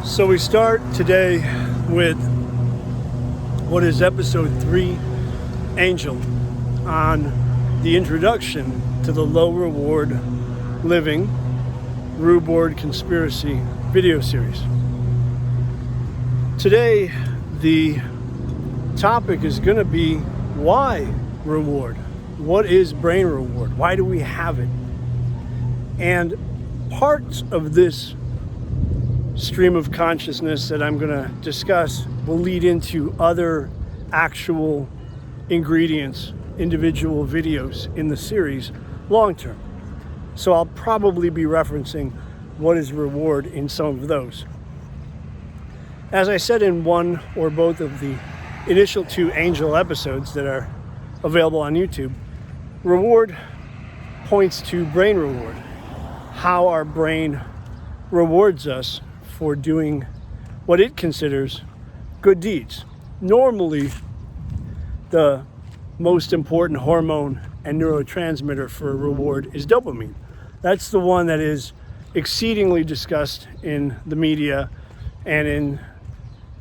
So we start today with what is episode 3, Angel, on the introduction to the low reward living reward conspiracy video series. Today the topic is going to be why reward? What is brain reward? Why do we have it? And parts of this stream of consciousness that I'm going to discuss will lead into other actual ingredients, individual videos in the series long term. So I'll probably be referencing what is reward in some of those. As I said in one or both of the initial 2 Angel episodes that are available on YouTube, reward points to brain reward, how our brain rewards us for doing what it considers good deeds. Normally, the most important hormone and neurotransmitter for reward is dopamine. That's the one that is exceedingly discussed in the media and in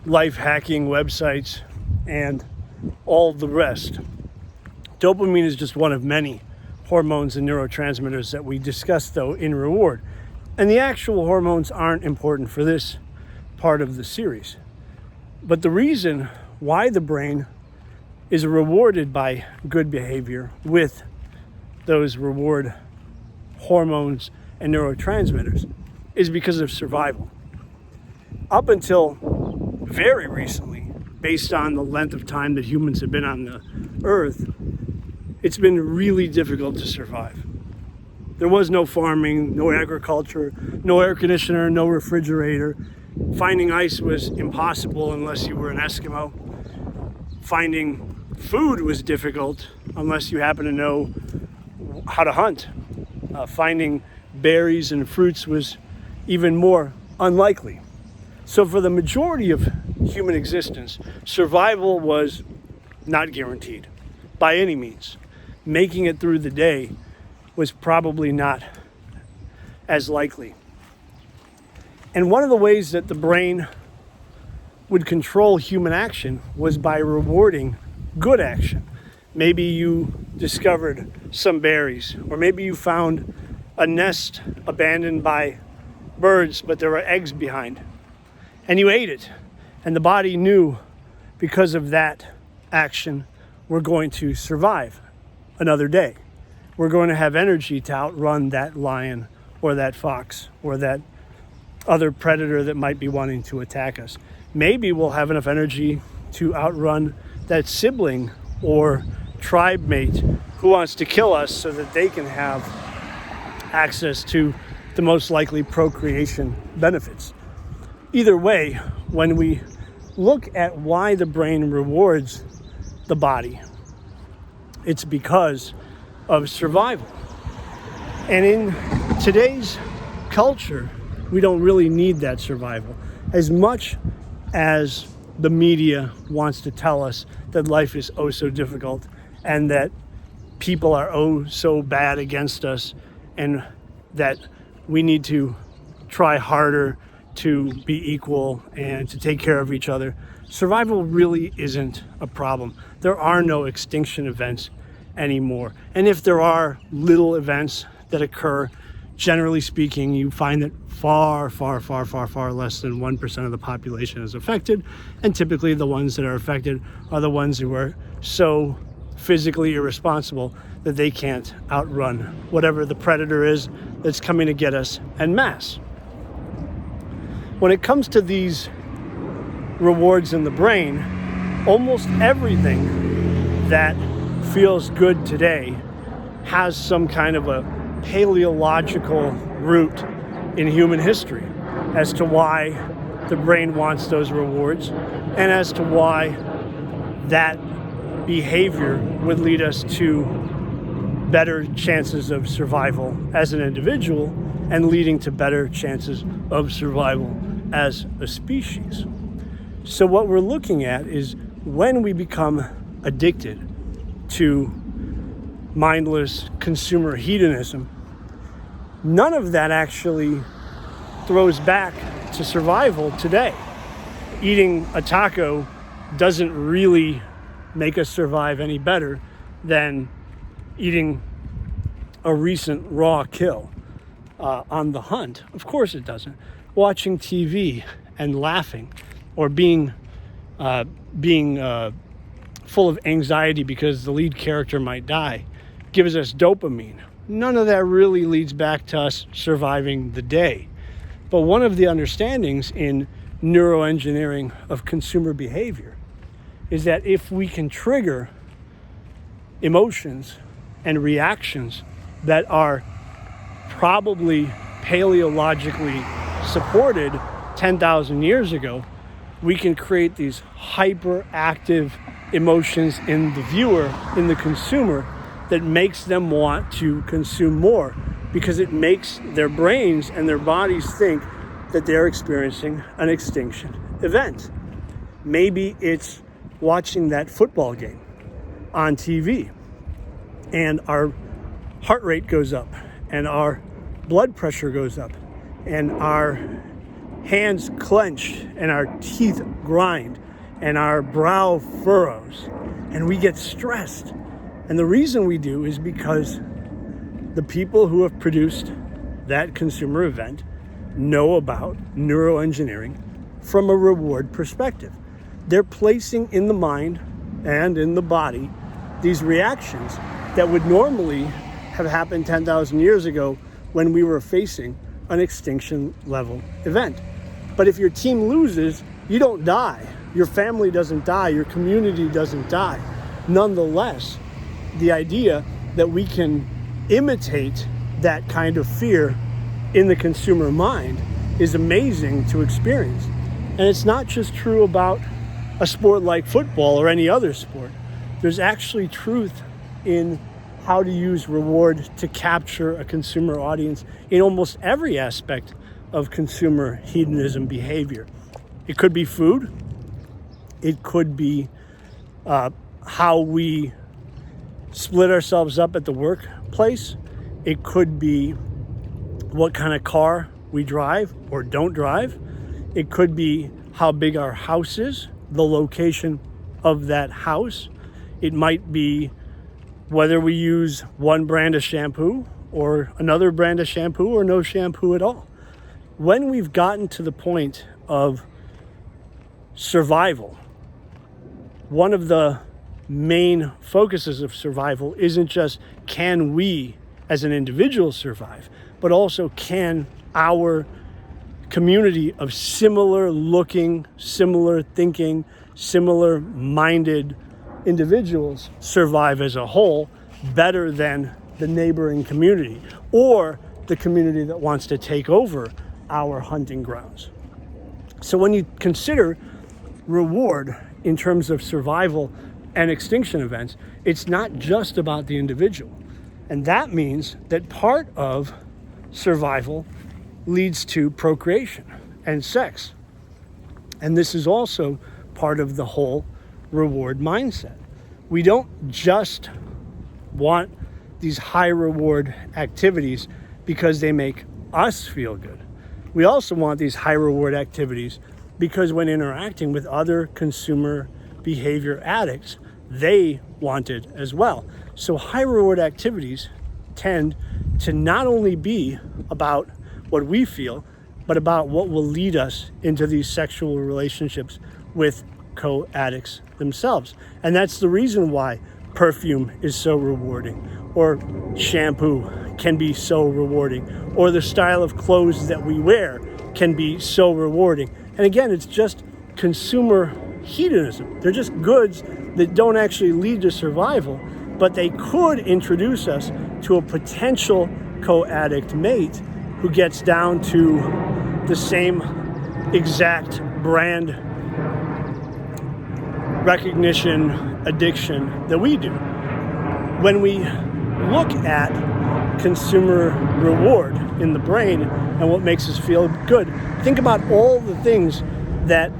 life hacking websites and all the rest. Dopamine is just one of many hormones and neurotransmitters that we discuss, though, in reward. And the actual hormones aren't important for this part of the series. But the reason why the brain is rewarded by good behavior with those reward hormones and neurotransmitters is because of survival. Up until very recently, based on the length of time that humans have been on the earth, it's been really difficult to survive. There was no farming, no agriculture, no air conditioner, no refrigerator. Finding ice was impossible unless you were an Eskimo. Finding food was difficult unless you happen to know how to hunt. Finding berries and fruits was even more unlikely. So for the majority of human existence, survival was not guaranteed by any means. Making it through the day was probably not as likely. And one of the ways that the brain would control human action was by rewarding good action. Maybe you discovered some berries, or maybe you found a nest abandoned by birds, but there were eggs behind, and you ate it. And the body knew, because of that action, we're going to survive another day. We're going to have energy to outrun that lion or that fox or that other predator that might be wanting to attack us. Maybe we'll have enough energy to outrun that sibling or tribe mate who wants to kill us so that they can have access to the most likely procreation benefits. Either way, when we look at why the brain rewards the body, it's because of survival. And in today's culture, we don't really need that survival. As much as the media wants to tell us that life is oh so difficult and that people are oh so bad against us and that we need to try harder to be equal and to take care of each other, survival really isn't a problem. There are no extinction events anymore. And if there are little events that occur, generally speaking, you find that far less than 1% of the population is affected. And typically the ones that are affected are the ones who are so physically irresponsible that they can't outrun whatever the predator is that's coming to get us en masse. When it comes to these rewards in the brain, almost everything that feels good today has some kind of a paleological root in human history as to why the brain wants those rewards and as to why that behavior would lead us to better chances of survival as an individual and leading to better chances of survival as a species. So what we're looking at is when we become addicted to mindless consumer hedonism, none of that actually throws back to survival today. Eating a taco doesn't really make us survive any better than eating a recent raw kill on the hunt. Of course it doesn't. Watching TV and laughing, or being full of anxiety because the lead character might die, gives us dopamine. None of that really leads back to us surviving the day. But one of the understandings in neuroengineering of consumer behavior is that if we can trigger emotions and reactions that are probably paleologically supported 10,000 years ago, we can create these hyperactive emotions in the viewer, in the consumer, that makes them want to consume more, because it makes their brains and their bodies think that they're experiencing an extinction event. Maybe it's watching that football game on TV and our heart rate goes up and our blood pressure goes up and our hands clench and our teeth grind and our brow furrows and we get stressed. And the reason we do is because the people who have produced that consumer event know about neuroengineering from a reward perspective. They're placing in the mind and in the body these reactions that would normally have happened 10,000 years ago when we were facing an extinction level event. But if your team loses, you don't die. Your family doesn't die. Your community doesn't die. Nonetheless, the idea that we can imitate that kind of fear in the consumer mind is amazing to experience. And it's not just true about a sport like football or any other sport. There's actually truth in how to use reward to capture a consumer audience in almost every aspect of consumer hedonism behavior. It could be food. It could be how we split ourselves up at the workplace. It could be what kind of car we drive or don't drive. It could be how big our house is, the location of that house. It might be whether we use one brand of shampoo or another brand of shampoo or no shampoo at all. When we've gotten to the point of survival, one of the main focuses of survival isn't just can we as an individual survive, but also can our community of similar looking, similar thinking, similar minded individuals survive as a whole better than the neighboring community or the community that wants to take over our hunting grounds. So when you consider reward in terms of survival and extinction events, it's not just about the individual. And that means that part of survival leads to procreation and sex. And this is also part of the whole reward mindset. We don't just want these high reward activities because they make us feel good. We also want these high reward activities because when interacting with other consumer behavior addicts, they want it as well. So high reward activities tend to not only be about what we feel, but about what will lead us into these sexual relationships with co-addicts themselves. And that's the reason why perfume is so rewarding, or shampoo can be so rewarding, or the style of clothes that we wear can be so rewarding. And again, it's just consumer hedonism. They're just goods that don't actually lead to survival, but they could introduce us to a potential co-addict mate who gets down to the same exact brand recognition addiction that we do. When we look at consumer reward in the brain and what makes us feel good, think about all the things that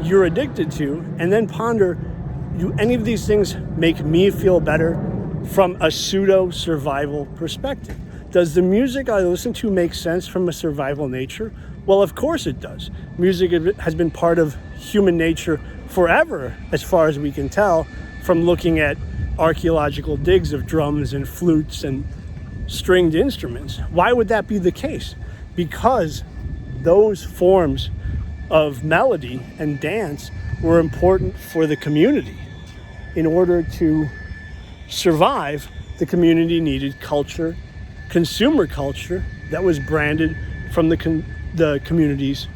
you're addicted to and then ponder, do any of these things make me feel better from a pseudo survival perspective? Does the music I listen to make sense from a survival nature? Well, of course it does. Music has been part of human nature forever, as far as we can tell, from looking at archaeological digs of drums and flutes and stringed instruments. Why would that be the case? Because those forms of melody and dance were important for the community. In order to survive, the community needed culture, consumer culture, that was branded from the community's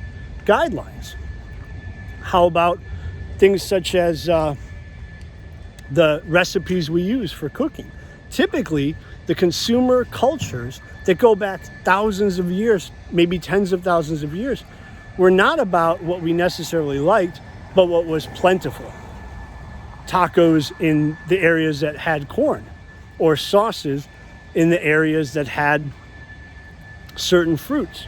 guidelines. How about things such as the recipes we use for cooking? Typically, the consumer cultures that go back thousands of years, maybe tens of thousands of years, were not about what we necessarily liked, but what was plentiful. Tacos in the areas that had corn, or sauces in the areas that had certain fruits.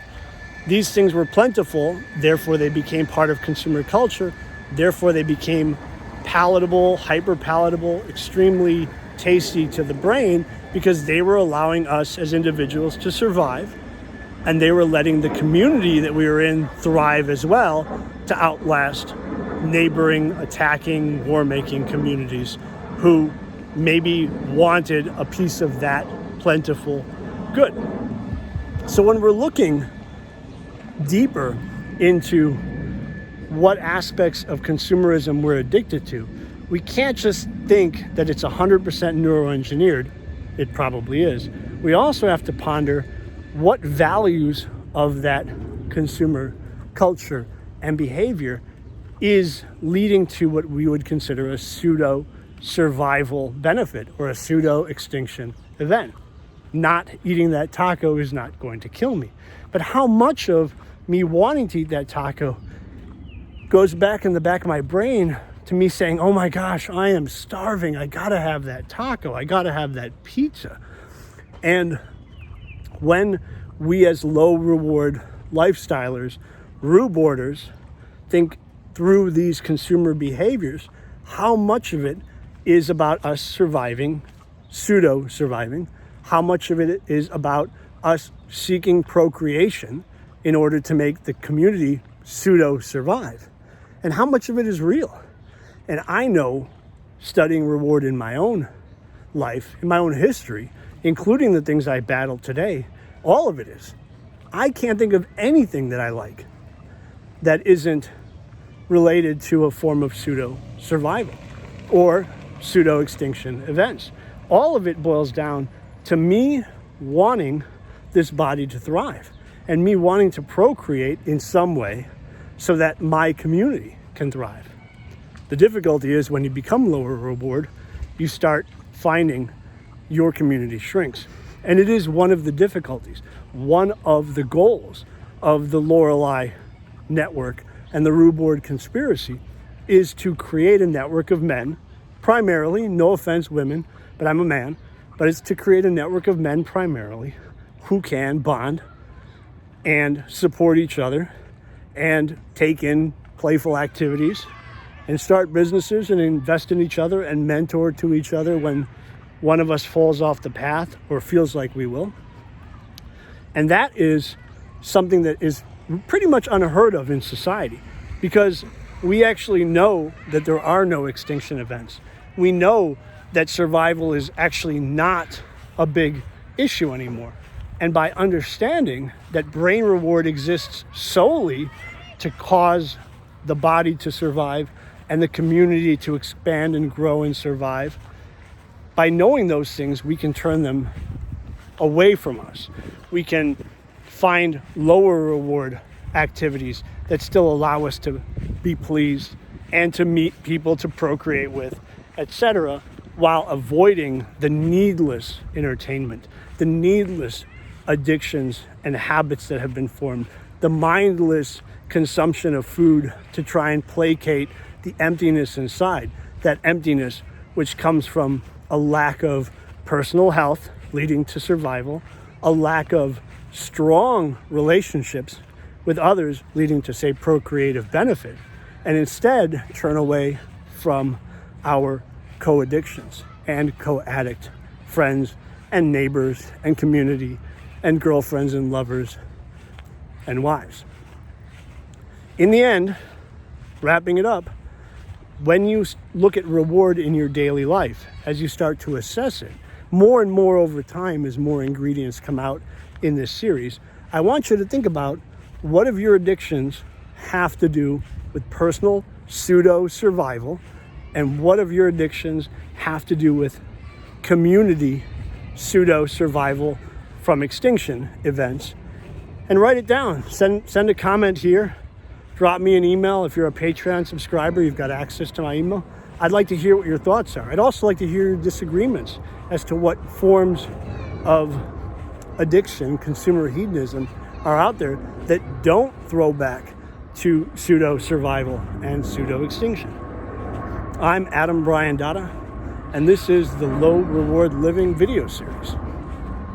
These things were plentiful, therefore they became part of consumer culture, therefore they became palatable, hyper palatable, extremely tasty to the brain, because they were allowing us as individuals to survive, and they were letting the community that we were in thrive as well to outlast neighboring, attacking, war-making communities who maybe wanted a piece of that plentiful good. So when we're looking deeper into what aspects of consumerism we're addicted to, we can't just think that it's 100% neuroengineered. It probably is. We also have to ponder what values of that consumer culture and behavior is leading to what we would consider a pseudo survival benefit or a pseudo extinction event. Not eating that taco is not going to kill me. But how much of me wanting to eat that taco goes back in the back of my brain to me saying, oh my gosh, I am starving. I gotta have that taco. I gotta have that pizza. And when we as low reward lifestylers, rewarders, think through these consumer behaviors, how much of it is about us surviving, pseudo surviving? How much of it is about us seeking procreation in order to make the community pseudo survive? And how much of it is real? And I know, studying reward in my own life, in my own history, including the things I battle today, all of it is. I can't think of anything that I like that isn't related to a form of pseudo survival or pseudo extinction events. All of it boils down to me wanting this body to thrive and me wanting to procreate in some way so that my community can thrive. The difficulty is when you become lower reward, you start finding your community shrinks. And it is one of the difficulties, one of the goals of the Lorelei network and the reward conspiracy is to create a network of men, primarily, no offense women, but I'm a man, but it's to create a network of men primarily who can bond and support each other and take in playful activities and start businesses and invest in each other and mentor to each other when one of us falls off the path or feels like we will. And that is something that is pretty much unheard of in society because we actually know that there are no extinction events. We know that survival is actually not a big issue anymore. And by understanding that brain reward exists solely to cause the body to survive and the community to expand and grow and survive, by knowing those things, we can turn them away from us. We can find lower reward activities that still allow us to be pleased and to meet people to procreate with, etc., while avoiding the needless entertainment, the needless addictions and habits that have been formed, the mindless consumption of food to try and placate the emptiness inside, that emptiness which comes from a lack of personal health leading to survival, a lack of strong relationships with others leading to, say, procreative benefit, and instead turn away from our co-addictions and co-addict friends and neighbors and community and girlfriends and lovers and wives. In the end, wrapping it up, when you look at reward in your daily life, as you start to assess it, more and more over time as more ingredients come out in this series, I want you to think about what of your addictions have to do with personal pseudo-survival and what of your addictions have to do with community pseudo-survival from extinction events. And write it down. Send a comment here. Drop me an email. If you're a Patreon subscriber, you've got access to my email. I'd like to hear what your thoughts are. I'd also like to hear your disagreements as to what forms of addiction, consumer hedonism, are out there that don't throw back to pseudo-survival and pseudo-extinction. I'm Adam Brian Dada, and this is the Low Reward Living video series.